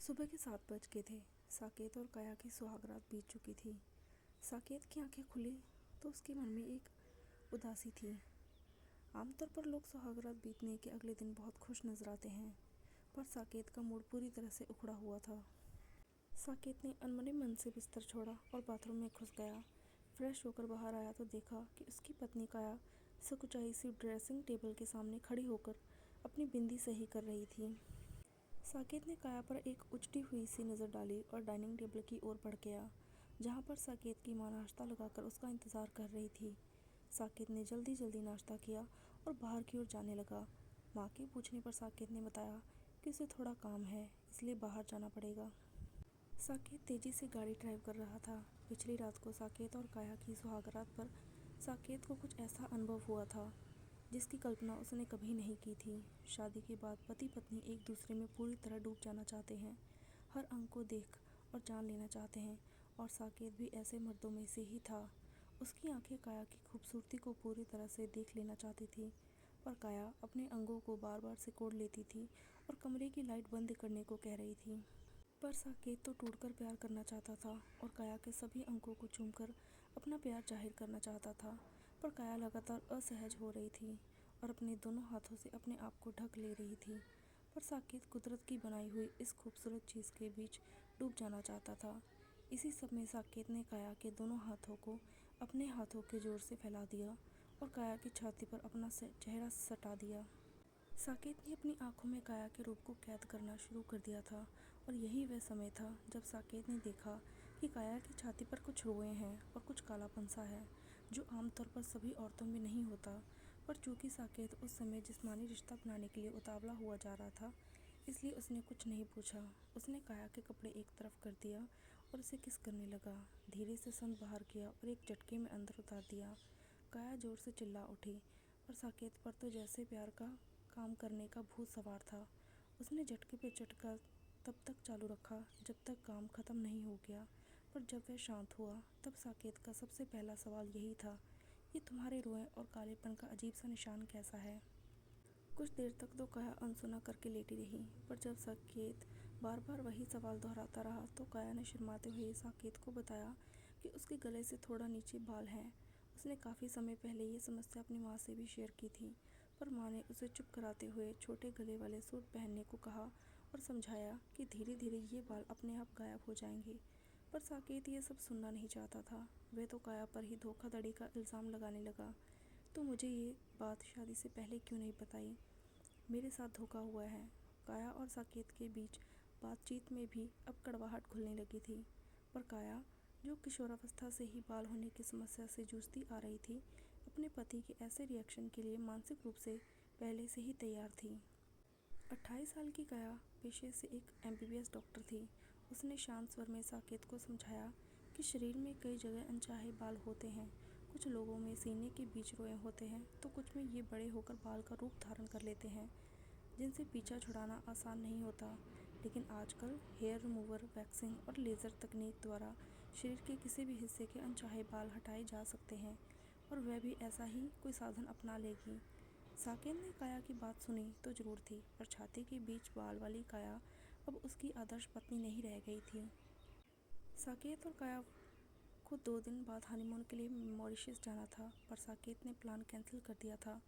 सुबह के 7 बज गए थे। साकेत और काया की सुहागरात बीत चुकी थी। साकेत की आंखें खुली तो उसके मन में एक उदासी थी। आमतौर पर लोग सुहागरात बीतने के अगले दिन बहुत खुश नजर आते हैं, पर साकेत का मूड पूरी तरह से उखड़ा हुआ था। साकेत ने अनमने मन से बिस्तर छोड़ा और बाथरूम में घुस गया। फ्रेश होकर बाहर आया तो देखा कि उसकी पत्नी काया सकुचाई सी ड्रेसिंग टेबल के सामने खड़ी होकर अपनी बिंदी सही कर रही थी। साकेत ने काया पर एक उचटी हुई सी नज़र डाली और डाइनिंग टेबल की ओर बढ़ गया, जहाँ पर साकेत की माँ नाश्ता लगाकर उसका इंतज़ार कर रही थी। साकेत ने जल्दी जल्दी नाश्ता किया और बाहर की ओर जाने लगा। माँ के पूछने पर साकेत ने बताया कि उसे थोड़ा काम है, इसलिए बाहर जाना पड़ेगा। साकेत तेज़ी से गाड़ी ड्राइव कर रहा था। पिछली रात को साकेत और काया की सुहागरात पर साकेत को कुछ ऐसा अनुभव हुआ था जिसकी कल्पना उसने कभी नहीं की थी। शादी के बाद पति पत्नी एक दूसरे में पूरी तरह डूब जाना चाहते हैं, हर अंग को देख और जान लेना चाहते हैं, और साकेत भी ऐसे मर्दों में से ही था। उसकी आंखें काया की खूबसूरती को पूरी तरह से देख लेना चाहती थी, पर काया अपने अंगों को बार बार सिकोड़ लेती थी और कमरे की लाइट बंद करने को कह रही थी। पर साकेत तो टूटकर प्यार करना चाहता था और काया के सभी अंगों को चूमकर अपना प्यार जाहिर करना चाहता था। पर काया लगातार असहज हो रही थी और अपने दोनों हाथों से अपने आप को ढक ले रही थी। पर साकेत कुदरत की बनाई हुई इस खूबसूरत चीज़ के बीच डूब जाना चाहता था। इसी समय साकेत ने काया के दोनों हाथों को अपने हाथों के जोर से फैला दिया और काया की छाती पर अपना चेहरा सटा दिया। साकेत ने अपनी आंखों में काया के रूप को कैद करना शुरू कर दिया था, और यही वह समय था जब साकेत ने देखा कि काया की छाती पर कुछ रोए हैं और कुछ कालापन सा है, जो आमतौर पर सभी औरतों में नहीं होता। पर चूंकि साकेत उस समय जिस्मानी रिश्ता बनाने के लिए उतावला हुआ जा रहा था, इसलिए उसने कुछ नहीं पूछा। उसने काया के कपड़े एक तरफ कर दिया और उसे किस करने लगा। धीरे से संद बाहर किया और एक झटके में अंदर उतार दिया। काया जोर से चिल्ला उठी, पर साकेत पर तो जैसे प्यार का काम करने का भूत सवार था। उसने झटके पे झटका तब तक चालू रखा जब तक काम खत्म नहीं हो गया। पर जब वह शांत हुआ तब साकेत का सबसे पहला सवाल यही था, ये तुम्हारे रोए और कालेपन का अजीब सा निशान कैसा है? कुछ देर तक तो काया अनसुना करके लेटी रही, पर जब साकेत बार बार वही सवाल दोहराता रहा तो काया ने शर्माते हुए साकेत को बताया कि उसके गले से थोड़ा नीचे बाल हैं। उसने काफ़ी समय पहले ये समस्या अपनी माँ से भी शेयर की थी, पर माँ ने उसे चुप कराते हुए छोटे गले वाले सूट पहनने को कहा और समझाया कि धीरे धीरे ये बाल अपने आप गायब हो जाएंगे। पर साकेत ये सब सुनना नहीं चाहता था। वह तो काया पर ही धोखाधड़ी का इल्ज़ाम लगाने लगा। तो मुझे ये बात शादी से पहले क्यों नहीं बताई? मेरे साथ धोखा हुआ है। काया और साकेत के बीच बातचीत में भी अब कड़वाहट घुलने लगी थी। पर काया, जो किशोरावस्था से ही बाल होने की समस्या से जूझती आ रही थी, अपने पति के ऐसे रिएक्शन के लिए मानसिक रूप से पहले से ही तैयार थी। 28 साल की काया पेशे से एक MBBS डॉक्टर थी। उसने शांत स्वर में साकेत को समझाया कि शरीर में कई जगह अनचाहे बाल होते हैं। कुछ लोगों में सीने के बीच रोए होते हैं, तो कुछ में ये बड़े होकर बाल का रूप धारण कर लेते हैं, जिनसे पीछा छुड़ाना आसान नहीं होता। लेकिन आजकल हेयर रिमूवर, वैक्सिंग और लेज़र तकनीक द्वारा शरीर के किसी भी हिस्से के अनचाहे बाल हटाए जा सकते हैं, और वह भी ऐसा ही कोई साधन अपना लेगी। साकेत ने काया की बात सुनी तो जरूर थी, पर छाती के बीच बाल वाली काया अब उसकी आदर्श पत्नी नहीं रह गई थी। साकेत और काया को 2 दिन बाद हनीमून के लिए मॉरिशस जाना था, पर साकेत ने प्लान कैंसिल कर दिया था।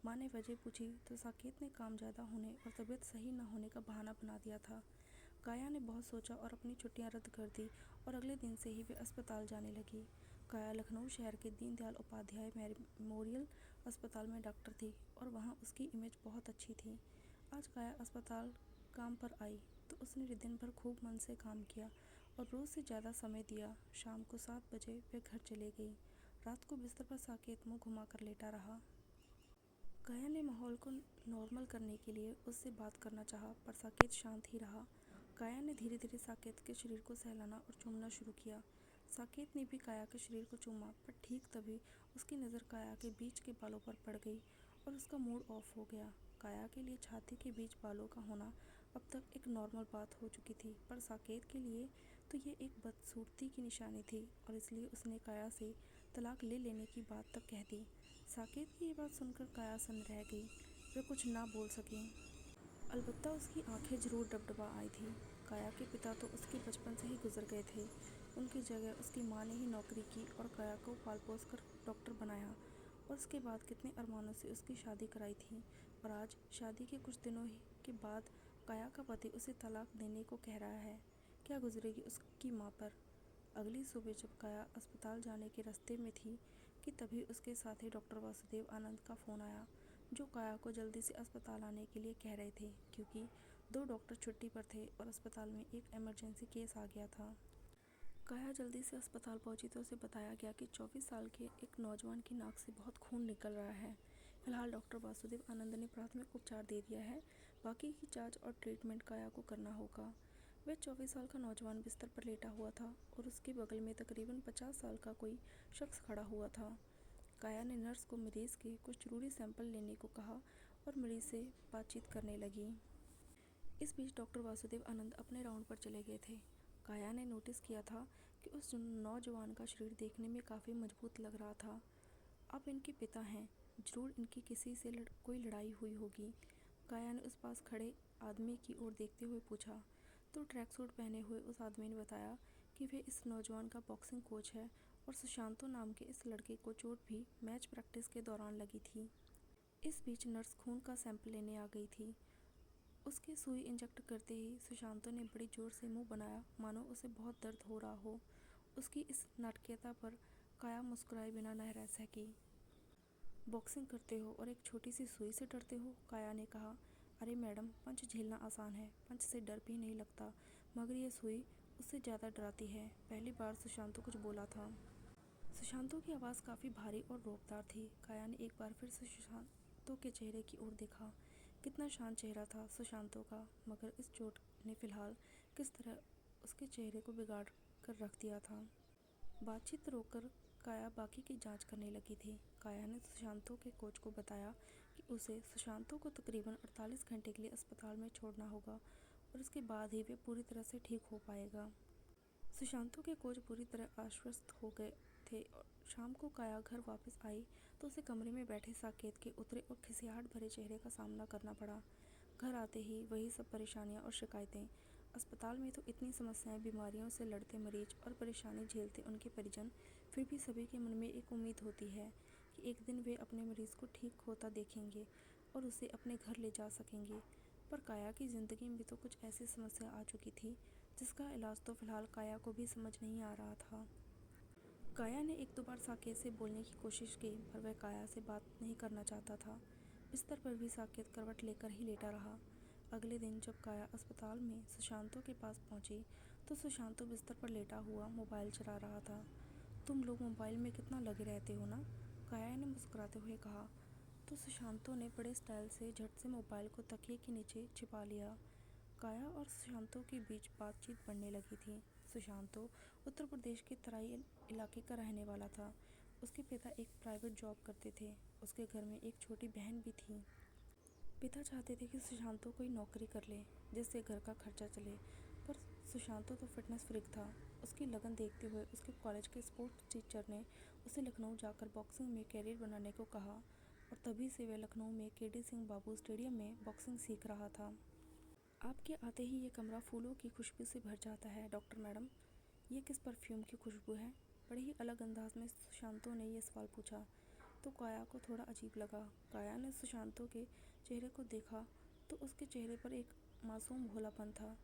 माँ ने वजह पूछी तो साकेत ने काम ज़्यादा होने और तबीयत सही न होने का बहाना बना दिया था। काया ने बहुत सोचा और अपनी छुट्टियां रद्द कर दी, और अगले दिन से ही वे अस्पताल जाने लगी। काया लखनऊ शहर के दीनदयाल उपाध्याय मेमोरियल अस्पताल में डॉक्टर थी, और वहाँ उसकी इमेज बहुत अच्छी थी। आज काया अस्पताल काम पर आई तो उसने दिन भर खूब मन से काम किया और रोज़ से ज़्यादा समय दिया। शाम को 7 बजे वे घर चले गई। रात को बिस्तर पर साकेत मुँह घुमाकर लेटा रहा। काया ने माहौल को नॉर्मल करने के लिए उससे बात करना चाहा, पर साकेत शांत ही रहा। काया ने धीरे धीरे साकेत के शरीर को सहलाना और चूमना शुरू किया। साकेत ने भी काया के शरीर को चूमा, पर ठीक तभी उसकी नज़र काया के बीच के बालों पर पड़ गई और उसका मूड ऑफ हो गया। काया के लिए छाती के बीच बालों का होना अब तक एक नॉर्मल बात हो चुकी थी, पर साकेत के लिए तो ये एक बदसूरती की निशानी थी, और इसलिए उसने काया से तलाक ले लेने की बात तक कह दी। साकेत की ये बात सुनकर काया सन्न रह गई। वह कुछ ना बोल सकी। अलबत्ता उसकी आंखें जरूर डबडबा आई थी। काया के पिता तो उसके बचपन से ही गुजर गए थे। उनकी जगह उसकी माँ ने ही नौकरी की और काया को पाल पोस कर डॉक्टर बनाया और उसके बाद कितने अरमानों से उसकी शादी कराई थी। और आज शादी के कुछ दिनों के बाद काया का पति उसे तलाक देने को कह रहा है। क्या गुजरेगी उसकी माँ पर। अगली सुबह जब काया अस्पताल जाने के रास्ते में थी कि तभी उसके साथी डॉक्टर वासुदेव आनंद का फ़ोन आया, जो काया को जल्दी से अस्पताल आने के लिए कह रहे थे क्योंकि 2 डॉक्टर छुट्टी पर थे और अस्पताल में एक इमरजेंसी केस आ गया था। काया जल्दी से अस्पताल पहुंची तो उसे बताया गया कि 24 साल के एक नौजवान की नाक से बहुत खून निकल रहा है। फिलहाल डॉक्टर वासुदेव आनंद ने प्राथमिक उपचार दे दिया है, बाकी की जांच और ट्रीटमेंट काया को करना होगा। वह 24 साल का नौजवान बिस्तर पर लेटा हुआ था और उसके बगल में तकरीबन 50 साल का कोई शख्स खड़ा हुआ था। काया ने नर्स को मरीज के कुछ जरूरी सैंपल लेने को कहा और मरीज से बातचीत करने लगी। इस बीच डॉक्टर वासुदेव आनंद अपने राउंड पर चले गए थे। काया ने नोटिस किया था कि उस नौजवान का शरीर देखने में काफ़ी मजबूत लग रहा था। अब इनके पिता हैं, जरूर इनकी किसी से कोई लड़ाई हुई होगी। काया ने उस पास खड़े आदमी की ओर देखते हुए पूछा तो ट्रैक सूट पहने हुए उस आदमी ने बताया कि वे इस नौजवान का बॉक्सिंग कोच है और सुशांतो नाम के इस लड़के को चोट भी मैच प्रैक्टिस के दौरान लगी थी। इस बीच नर्स खून का सैंपल लेने आ गई थी। उसके सुई इंजेक्ट करते ही सुशांतो ने बड़ी जोर से मुंह बनाया, मानो उसे बहुत दर्द हो रहा हो। उसकी इस नाटकीयता पर काया मुस्कुराए बिना न रह सकी। बॉक्सिंग करते हो और एक छोटी सी सुई से डरते हो, काया ने कहा। अरे मैडम, पंच झेलना आसान है, पंच से डर भी नहीं लगता, मगर ये सुई उससे ज़्यादा डराती है। पहली बार सुशांतो कुछ बोला था। सुशांतो की आवाज़ काफ़ी भारी और रौबदार थी। काया ने एक बार फिर से सुशांतो के चेहरे की ओर देखा। कितना शांत चेहरा था सुशांतो का, मगर इस चोट ने फिलहाल किस तरह उसके चेहरे को बिगाड़ कर रख दिया था। बातचीत रोककर काया बाकी की जांच करने लगी थी। काया ने सुशांतो के कोच को बताया कि उसे सुशांतो को तकरीबन 48 घंटे के लिए अस्पताल में छोड़ना होगा और उसके बाद ही वे पूरी तरह से ठीक हो पाएगा। सुशांतो के कोच पूरी तरह आश्वस्त हो गए थे और शाम को काया घर वापस आई तो उसे कमरे में बैठे साकेत के उतरे और खिसियाहट भरे चेहरे का सामना करना पड़ा। घर आते ही वही सब परेशानियां और शिकायतें। अस्पताल में तो इतनी समस्याएं, बीमारियों से लड़ते मरीज और परेशानी झेलते उनके परिजन, फिर भी सभी के मन में एक उम्मीद होती है कि एक दिन वे अपने मरीज को ठीक होता देखेंगे और उसे अपने घर ले जा सकेंगे। पर काया की ज़िंदगी में तो कुछ ऐसी समस्या आ चुकी थी जिसका इलाज तो फिलहाल काया को भी समझ नहीं आ रहा था। काया ने 1-2 बार साकेत से बोलने की कोशिश की, पर वह काया से बात नहीं करना चाहता था। बिस्तर पर भी साकेत करवट लेकर ही लेटा रहा। अगले दिन जब काया अस्पताल में सुशांतो के पास पहुंची तो सुशांतो बिस्तर पर लेटा हुआ मोबाइल चला रहा था। तुम लोग मोबाइल में कितना लगे रहते हो ना, काया ने मुस्कुराते हुए कहा। तो सुशांतो ने बड़े स्टाइल से झट से मोबाइल को तकिए के नीचे छिपा लिया। काया और सुशांतो के बीच बातचीत बढ़ने लगी थी। सुशांतो उत्तर प्रदेश के तराई इलाके का रहने वाला था। उसके पिता एक प्राइवेट जॉब करते थे। उसके घर में एक छोटी बहन भी थी। पिता चाहते थे कि सुशांतो कोई नौकरी कर ले जिससे घर का खर्चा चले, पर सुशांतो तो फिटनेस फ्रीक था। उसकी लगन देखते हुए उसके कॉलेज के स्पोर्ट्स टीचर ने उसे लखनऊ जाकर बॉक्सिंग में कैरियर बनाने को कहा और तभी से वह लखनऊ में केडी सिंह बाबू स्टेडियम में बॉक्सिंग सीख रहा था। आपके आते ही ये कमरा फूलों की खुशबू से भर जाता है डॉक्टर मैडम। ये किस परफ्यूम की खुशबू है? बड़े ही अलग अंदाज में सुशांतो ने यह सवाल पूछा तो काया को थोड़ा अजीब लगा। काया ने सुशांतो के चेहरे को देखा तो उसके चेहरे पर एक मासूम भोलापन था।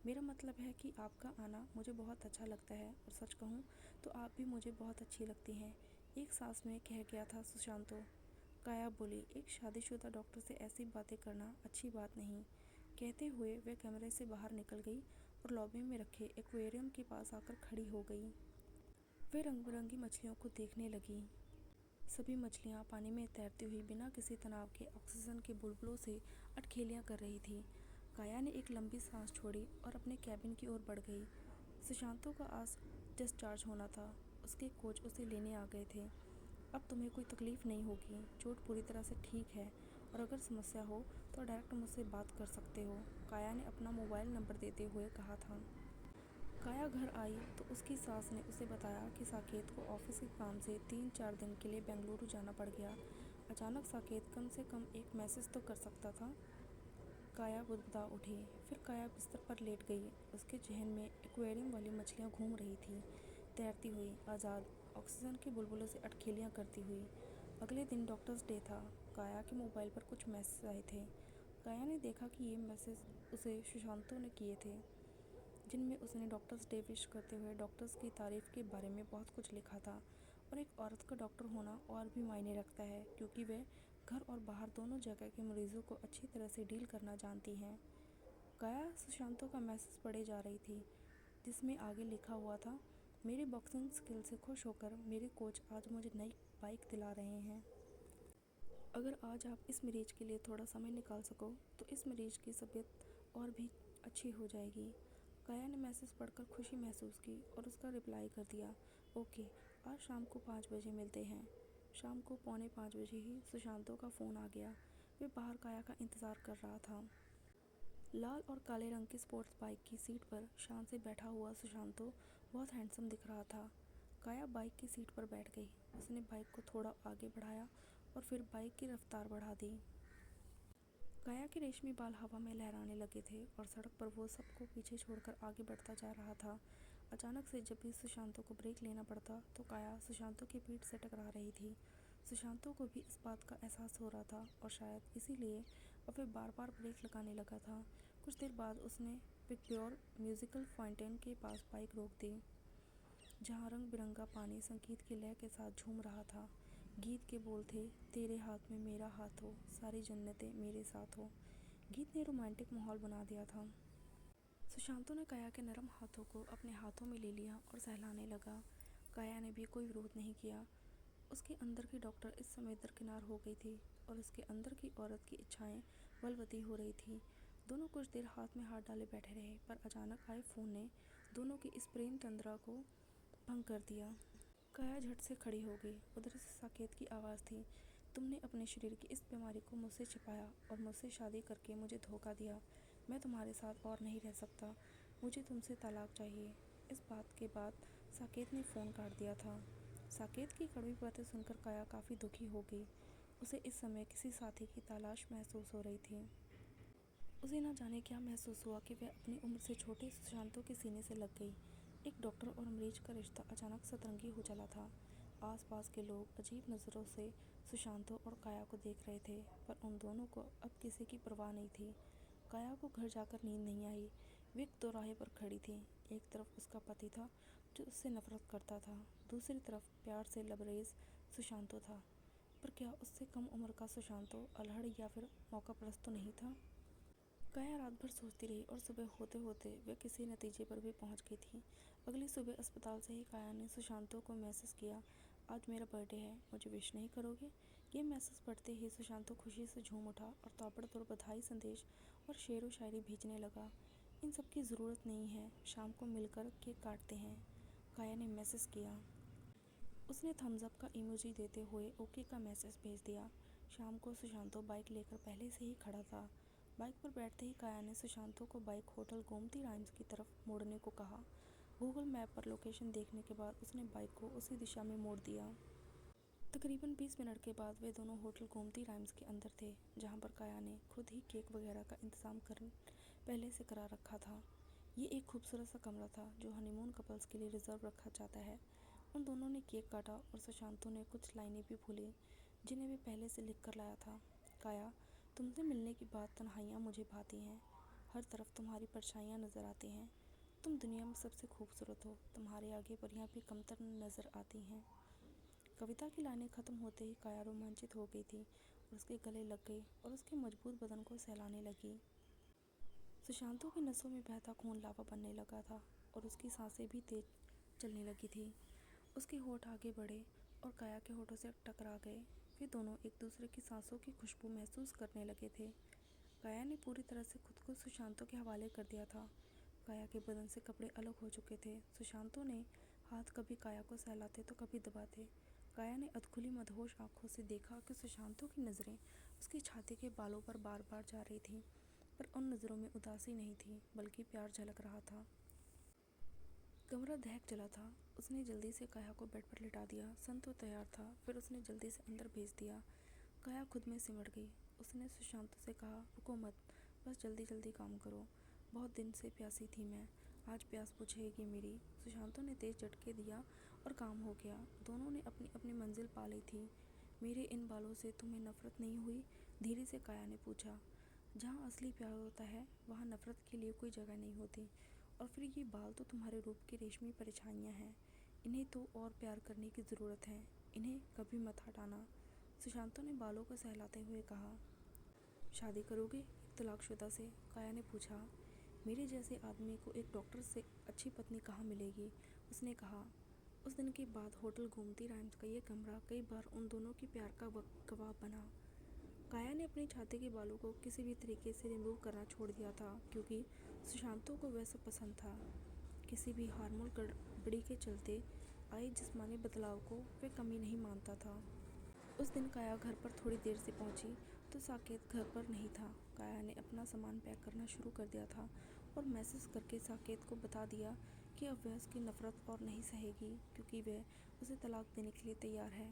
मेरा मतलब है कि आपका आना मुझे बहुत अच्छा लगता है और सच कहूँ तो आप भी मुझे बहुत अच्छी लगती हैं, एक सांस में कह गया था सुशांतो। काया बोली, एक शादीशुदा डॉक्टर से ऐसी बातें करना अच्छी बात नहीं। कहते हुए वह कमरे से बाहर निकल गई और लॉबी में रखे एक्वेरियम के पास आकर खड़ी हो गई। वह रंग बिरंगी मछलियों को देखने लगी। सभी मछलियाँ पानी में तैरती हुई बिना किसी तनाव के ऑक्सीजन के बुलबुलों से अटखेलियाँ कर रही थी। काया ने एक लंबी सांस छोड़ी और अपने कैबिन की ओर बढ़ गई। सुशांतो का आज डिस्चार्ज होना था। उसके कोच उसे लेने आ गए थे। अब तुम्हें कोई तकलीफ़ नहीं होगी, चोट पूरी तरह से ठीक है और अगर समस्या हो तो डायरेक्ट मुझसे बात कर सकते हो, काया ने अपना मोबाइल नंबर देते हुए कहा था। काया घर आई तो उसकी सास ने उसे बताया कि साकेत को ऑफिस के काम से 3-4 दिन के लिए बेंगलुरु जाना पड़ गया। अचानक साकेत कम से कम एक मैसेज तो कर सकता था। काया बुदबुदा उठी। फिर काया बिस्तर पर लेट गई। उसके जहन में एक्वेरियम वाली मछलियाँ घूम रही थी, तैरती हुई, आज़ाद, ऑक्सीजन के बुलबुलों से अटखेलियाँ करती हुई। अगले दिन डॉक्टर्स डे था। काया के मोबाइल पर कुछ मैसेज आए थे। काया ने देखा कि ये मैसेज उसे सुशांतो ने किए थे, जिनमें उसने डॉक्टर्स डे विश करते हुए डॉक्टर्स की तारीफ़ के बारे में बहुत कुछ लिखा था। और एक औरत का डॉक्टर होना और भी मायने रखता है, क्योंकि वह घर और बाहर दोनों जगह के मरीजों को अच्छी तरह से डील करना जानती हैं। काया सुशांतो का मैसेज पढ़े जा रही थी, जिसमें आगे लिखा हुआ था, मेरे बॉक्सिंग स्किल से खुश होकर मेरे कोच आज मुझे नई बाइक दिला रहे हैं। अगर आज आप इस मरीज के लिए थोड़ा समय निकाल सको तो इस मरीज की तबीयत और भी अच्छी हो जाएगी। काया ने मैसेज पढ़कर खुशी महसूस की और उसका रिप्लाई कर दिया, ओके, आज शाम को 5 बजे मिलते हैं। शाम को 4:45 ही सुशांतो का फ़ोन आ गया। वे बाहर काया का इंतज़ार कर रहा था। लाल और काले रंग की स्पोर्ट्स बाइक की सीट पर शान से बैठा हुआ सुशांतो बहुत हैंडसम दिख रहा था। काया बाइक की सीट पर बैठ गई। उसने बाइक को थोड़ा आगे बढ़ाया और फिर बाइक की रफ्तार बढ़ा दी। काया के रेशमी बाल हवा में लहराने लगे थे और सड़क पर वो सबको पीछे छोड़कर आगे बढ़ता जा रहा था। अचानक से जब भी सुशांतो को ब्रेक लेना पड़ता तो काया सुशांतो की पीठ से टकरा रही थी। सुशांतो को भी इस बात का एहसास हो रहा था और शायद इसीलिए अब वह बार बार ब्रेक लगाने लगा था। कुछ देर बाद उसने पिक्योर म्यूजिकल फाउंटेन के पास बाइक रोक दी, जहाँ रंग बिरंगा पानी संगीत की लय के साथ झूम रहा था। गीत के बोल थे, तेरे हाथ में मेरा हाथ हो, सारी जन्नतें मेरे साथ हो। गीत ने रोमांटिक माहौल बना दिया था। सुशांतो ने काया के नरम हाथों को अपने हाथों में ले लिया और सहलाने लगा। काया ने भी कोई विरोध नहीं किया। उसके अंदर की डॉक्टर इस समय दरकिनार हो गई थी और उसके अंदर की औरत की इच्छाएं बलवती हो रही थी। दोनों कुछ देर हाथ में हाथ डाले बैठे रहे, पर अचानक आए फ़ोन ने दोनों की इस प्रेम तंद्रा को भंग कर दिया। काया झट से खड़ी हो गई। उधर से साकेत की आवाज़ थी, तुमने अपने शरीर की इस बीमारी को मुझसे छिपाया और मुझसे शादी करके मुझे धोखा दिया। मैं तुम्हारे साथ और नहीं रह सकता। मुझे तुमसे तलाक चाहिए। इस बात के बाद साकेत ने फ़ोन काट दिया था। साकेत की कड़वी बातें सुनकर काया काफ़ी दुखी हो गई। उसे इस समय किसी साथी की तलाश महसूस हो रही थी। उसे न जाने क्या महसूस हुआ कि वह अपनी उम्र से छोटे सुशांतो के सीने से लग गई। एक डॉक्टर और मरीज का रिश्ता अचानक सतरंगी हो चला था। आसपास के लोग अजीब नज़रों से सुशांतो और काया को देख रहे थे, पर उन दोनों को अब किसी की परवाह नहीं थी। काया को घर जाकर नींद नहीं आई। वे एक दोराहे पर खड़ी थी। एक तरफ उसका पति था जो उससे नफरत करता था, दूसरी तरफ प्यार से लबरेज सुशांतो था। पर क्या उससे कम उम्र का सुशांतो अल्हड़ या फिर मौकापरस्त तो नहीं था? काया रात भर सोचती रही और सुबह होते होते वह किसी नतीजे पर भी पहुंच गई थी। अगली सुबह अस्पताल से ही काया ने सुशांतो को मैसेज किया, आज मेरा बर्थडे है, मुझे विश नहीं करोगे? ये मैसेज पढ़ते ही सुशांतो खुशी से झूम उठा और ताबड़तोड़ बधाई संदेश और शेरो शायरी भेजने लगा। इन सब की ज़रूरत नहीं है, शाम को मिलकर केक काटते हैं, काया ने मैसेज किया। उसने थम्स अप का इमोजी देते हुए ओके का मैसेज भेज दिया। शाम को सुशांतो बाइक लेकर पहले से ही खड़ा था। बाइक पर बैठते ही काया ने सुशांतो को बाइक होटल गोमती राइम्स की तरफ मोड़ने को कहा। गूगल मैप पर लोकेशन देखने के बाद उसने बाइक को उसी दिशा में मोड़ दिया। तकरीबन 20 मिनट के बाद वे दोनों होटल गोमती राइम्स के अंदर थे, जहां पर काया ने खुद ही केक वगैरह का इंतज़ाम कर पहले से करा रखा था। ये एक खूबसूरत सा कमरा था जो हनीमून कपल्स के लिए रिजर्व रखा जाता है। उन दोनों ने केक काटा और सुशांतो ने कुछ लाइनें भी भूली, जिन्हें वे पहले से लिख कर लाया था। काया, तुमसे मिलने के बाद तन्हाइयाँ मुझे भाती हैं। हर तरफ तुम्हारी परछाइयाँ नज़र आती हैं। तुम दुनिया में सबसे खूबसूरत हो। तुम्हारे आगे परियां भी कमतर नज़र आती हैं। कविता की लाइनें ख़त्म होते ही काया रोमांचित हो गई थी और उसके गले लग गई और उसके मजबूत बदन को सहलाने लगी। सुशांतो की नसों में बहता खून लावा बनने लगा था और उसकी सांसें भी तेज चलने लगी थी। उसके होठ आगे बढ़े और काया के होठों से टकरा गए। वे दोनों एक दूसरे की सांसों की खुशबू महसूस करने लगे थे। काया ने पूरी तरह से खुद को सुशांतो के हवाले कर दिया था। काया के बदन से कपड़े अलग हो चुके थे। सुशांतो ने हाथ कभी काया को सहलाते तो कभी दबाते। काया ने अधखुली मदहोश आंखों से देखा कि सुशांतो की नज़रें उसकी छाती के बालों पर बार बार जा रही थीं, पर उन नज़रों में उदासी नहीं थी, बल्कि प्यार झलक रहा था। कमरा दहक चला था। उसने जल्दी से काया को बेड पर लिटा दिया। सन तो तैयार था, फिर उसने जल्दी से अंदर भेज दिया। काया खुद में सिमट गई। उसने सुशांतो से कहा, रुको मत, बस जल्दी जल्दी काम करो। बहुत दिन से प्यासी थी मैं, आज प्यास बुझेगी मेरी। सुशांतों ने तेज झटके दिया और काम हो गया। दोनों ने अपनी अपनी मंजिल पा ली थी। मेरे इन बालों से तुम्हें नफरत नहीं हुई? धीरे से काया ने पूछा। जहाँ असली प्यार होता है वहाँ नफरत के लिए कोई जगह नहीं होती। और फिर ये बाल तो तुम्हारे रूप की रेशमी परछाइयाँ हैं, इन्हें तो और प्यार करने की ज़रूरत है, इन्हें कभी मत हटाना। सुशांतों ने बालों को सहलाते हुए कहा। शादी करोगे एक तलाकशुदा से? काया ने पूछा। मेरे जैसे आदमी को एक डॉक्टर से अच्छी पत्नी कहाँ मिलेगी? उसने कहा। उस दिन के बाद होटल घूमती राइम्स का ये कमरा कई बार उन दोनों की प्यार का गवाह बना। काया ने अपनी छाती के बालों को किसी भी तरीके से रिमूव करना छोड़ दिया था क्योंकि सुशांतों को वह सब पसंद था। किसी भी हार्मोन गड़बड़ी के चलते आए जिस्मानी बदलाव को वह कमी नहीं मानता था। उस दिन काया घर पर थोड़ी देर से पहुंची तो साकेत घर पर नहीं था। काया ने अपना सामान पैक करना शुरू कर दिया था और मैसेज करके साकेत को बता दिया कि अब वह उसकी नफरत और नहीं सहेगी क्योंकि वह उसे तलाक देने के लिए तैयार है।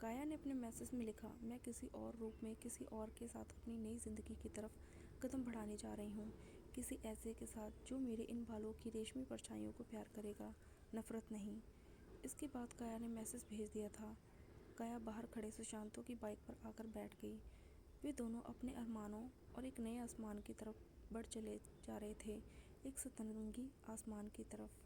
काया ने अपने मैसेज में लिखा, मैं किसी और रूप में किसी और के साथ अपनी नई ज़िंदगी की तरफ कदम बढ़ाने जा रही हूँ, किसी ऐसे के साथ जो मेरे इन बालों की रेशमी परछाइयों को प्यार करेगा, नफरत नहीं। इसके बाद काया ने मैसेज भेज दिया था। काया बाहर खड़े सुशांतों की बाइक पर आकर बैठ गई। वे दोनों अपने अरमानों और एक नए आसमान की तरफ बढ़ चले जा रहे थे, एक सतरंगी आसमान की तरफ।